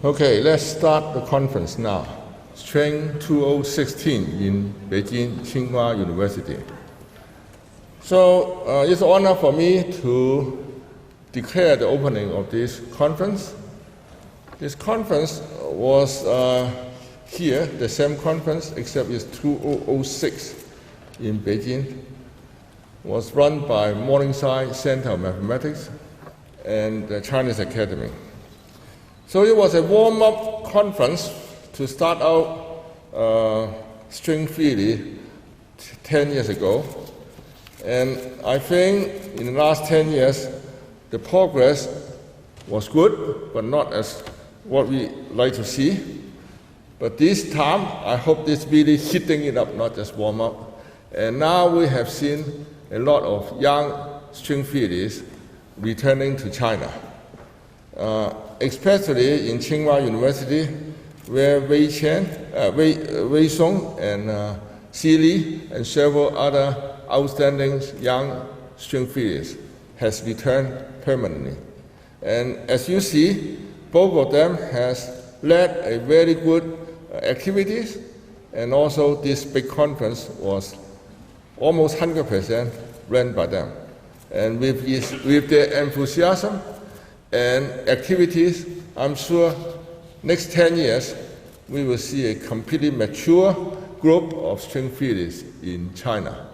Okay, let's start the conference now. String 2016 in Beijing, Tsinghua University. So it's an honor for me to declare the opening of this conference. This conference was here, the same conference, except it's 2006 in Beijing. Was run by Morningside Center of Mathematics and the Chinese Academy. So it was a warm-up conference to start out string theory 10 years ago. And I think in the last 10 years, the progress was good, but not as what we like to see. But this time, I hope it's really heating it up, not just warm up. And now we have seen a lot of young string theorists returning to China, especially in Tsinghua University, where Wei Song and Xi Li and several other outstanding young string theorists has returned permanently. And as you see, both of them has led a very good activities, and also this big conference was almost 100% run by them. And with their enthusiasm and activities, I'm sure next 10 years we will see a completely mature group of string theorists in China.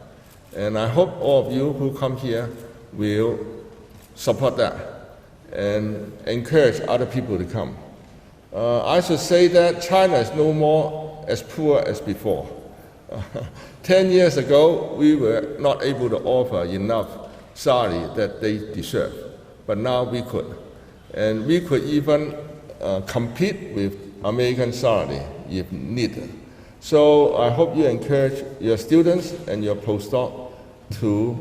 And I hope all of you who come here will support that and encourage other people to come. I should say that China is no more as poor as before. 10 years ago, we were not able to offer enough salary that they deserve, but now we could. And we could even compete with American salary if needed. So I hope you encourage your students and your postdoc to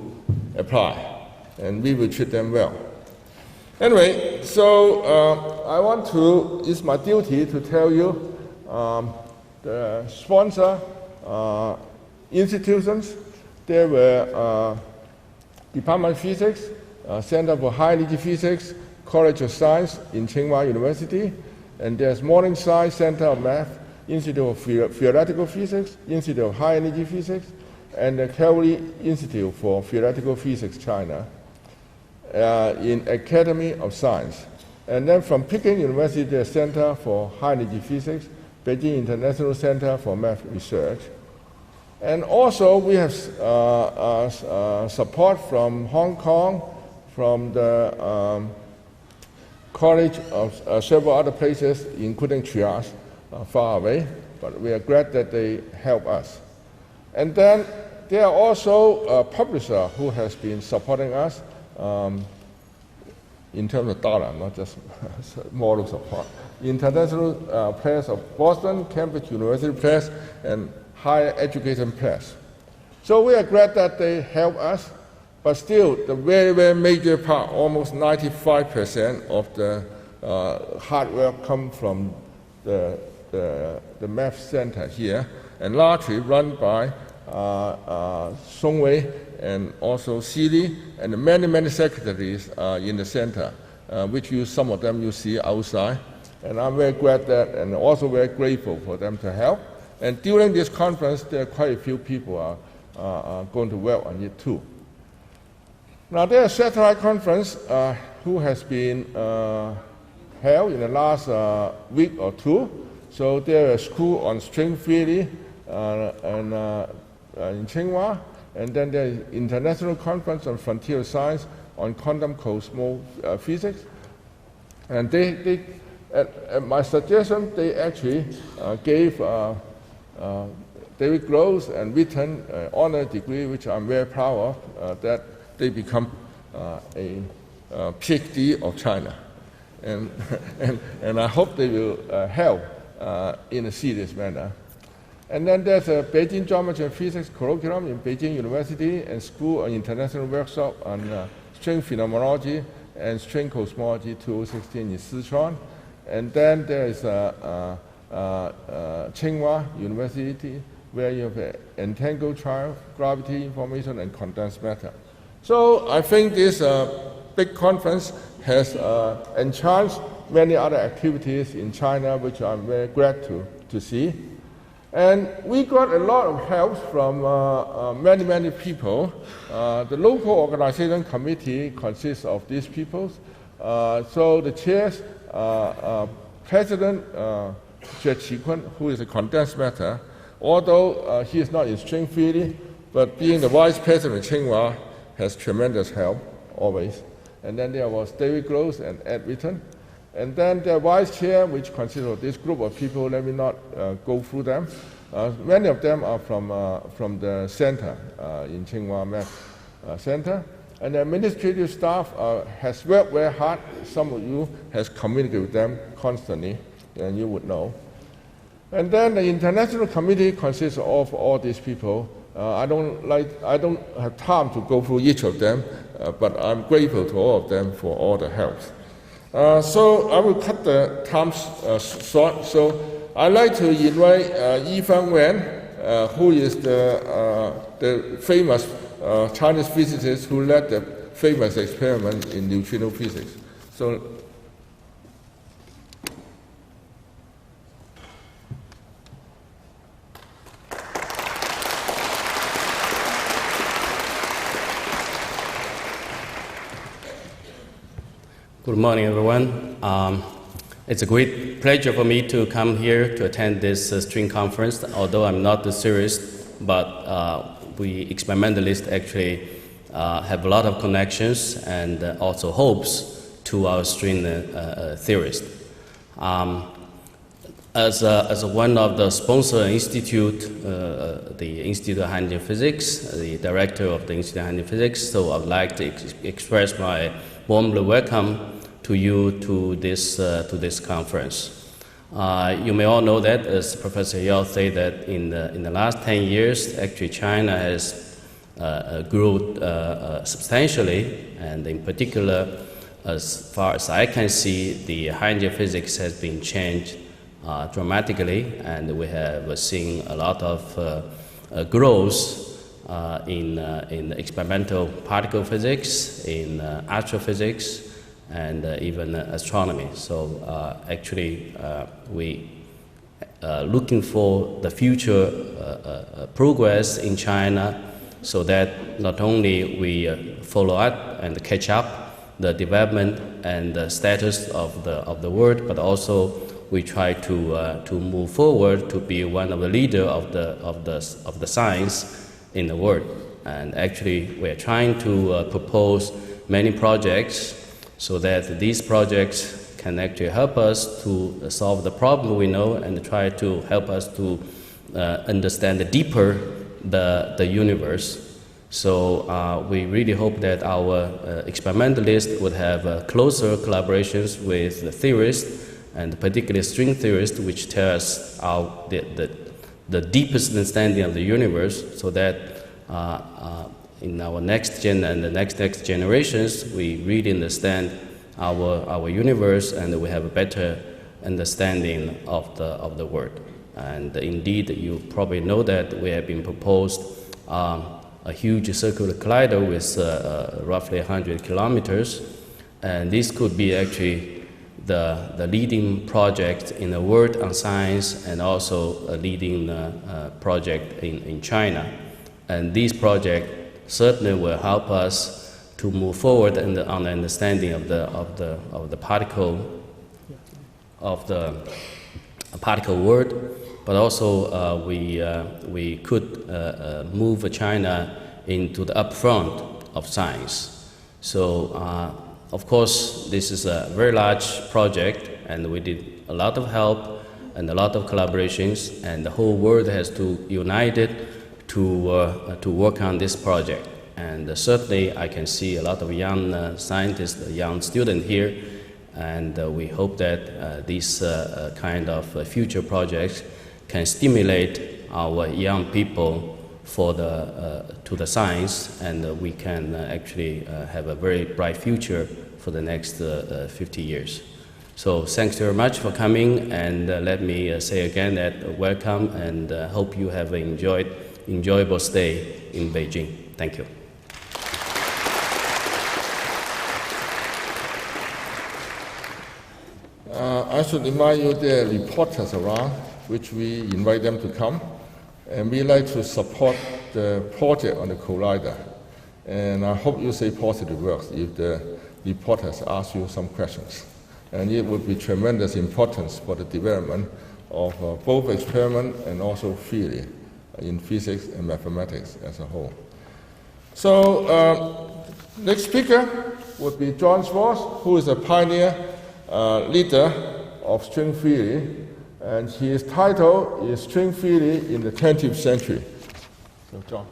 apply, and we will treat them well. Anyway, so it's my duty to tell you the sponsor institutions. There were Department of Physics, Center for High Energy Physics, College of Science in Tsinghua University, and there's Morningside Center of Math, Institute of Theoretical Physics, Institute of High Energy Physics, and the Calvary Institute for Theoretical Physics, China, in Academy of Science. And then from Peking University, the Center for High Energy Physics, Beijing International Center for Math Research. And also we have support from Hong Kong, from the college of several other places, including Triage, far away, but we are glad that they help us. And then there are also a publisher who has been supporting us in terms of dollar, not just moral support. International Press of Boston, Cambridge University Press, and Higher Education Press. So we are glad that they help us, but still the very, very major part, almost 95% of the hard work come from the math center here, and largely run by Song Wei and also Xi Li, and many, many secretaries in the center, which some of them you see outside. And I'm very glad that, and also very grateful for them to help. And during this conference, there are quite a few people are going to work on it too. Now, there's a satellite conference who has been held in the last week or two. So there is a school on string theory in Tsinghua, and then there is international conference on frontier science on quantum cosmophysics. And they at my suggestion, they actually gave David Gross and Witten an honor degree, which I'm very proud of, that they become a PhD of China. And I hope they will help in a serious manner. And then there's a Beijing Geometry and Physics curriculum in Beijing University and School of International Workshop on String Phenomenology and String Cosmology 2016 in Sichuan. And then there is Tsinghua University, where you have entangled child, gravity information, and condensed matter. So I think this big conference has enhanced many other activities in China, which I'm very glad to see. And we got a lot of help from many people. The local organization committee consists of these people. So the chairs, President Jie Qikun, who is a condensed matter, although he is not in string theory, but being the vice president of Tsinghua has tremendous help always. And then there was David Gross and Ed Witten. And then the vice chair, which consists of this group of people, let me not go through them. Many of them are from the center in Tsinghua Math Center. And the administrative staff has worked very hard. Some of you has communicated with them constantly, and you would know. And then the international committee consists of all these people. I don't have time to go through each of them, but I'm grateful to all of them for all the help. So I will cut the time short. So I'd like to invite Yifeng Wen, who is the famous Chinese physicist who led the famous experiment in neutrino physics. So. Good morning, everyone. It's a great pleasure for me to come here to attend this string conference. Although I'm not the theorist, but we experimentalists actually have a lot of connections and also hopes to our string theorists. As one of the sponsor institute, the Institute of Hydrogen Physics, the director of the Institute of Hydrogen Physics, so I would like to express my warm welcome to you to this conference. You may all know that, as Professor Yao said, that in the last 10 years, actually China has grown substantially, and in particular, as far as I can see, the hydrogen physics has been changed dramatically, and we have seen a lot of growth in experimental particle physics, in astrophysics, and even astronomy. So actually, we looking for the future progress in China, so that not only we follow up and catch up the development and the status of the world, but also we try to move forward to be one of the leader of the science in the world. And actually, we are trying to propose many projects, so that these projects can actually help us to solve the problem we know and try to help us to understand deeper the universe. So we really hope that our experimentalists would have closer collaborations with the theorists, and particularly string theorists, which tell us the deepest understanding of the universe, so that in our next gen and the next generations, we really understand our universe, and we have a better understanding of the world. And indeed, you probably know that we have been proposed a huge circular collider with roughly 100 kilometers, and this could be actually the leading project in the world on science, and also a leading project in China. And this project certainly will help us to move forward on the understanding of the particle world, but also we could move China into the upfront of science. So of course, this is a very large project, and we did a lot of help and a lot of collaborations, and the whole world has to unite it to work on this project. And certainly I can see a lot of young scientists, young students here, and we hope that these kind of future projects can stimulate our young people to the science, and we can actually have a very bright future for the next 50 years. So thanks very much for coming, and let me say again that welcome, and hope you have enjoyable stay in Beijing. Thank you. I should remind you there are reporters around, which we invite them to come. And we like to support the project on the collider. And I hope you say positive words if the reporters ask you some questions. And it would be tremendous importance for the development of both experiment and also theory in physics and mathematics as a whole. So next speaker would be John Schwartz, who is a pioneer leader of string theory, and his title is String Theory in the 20th Century. So John.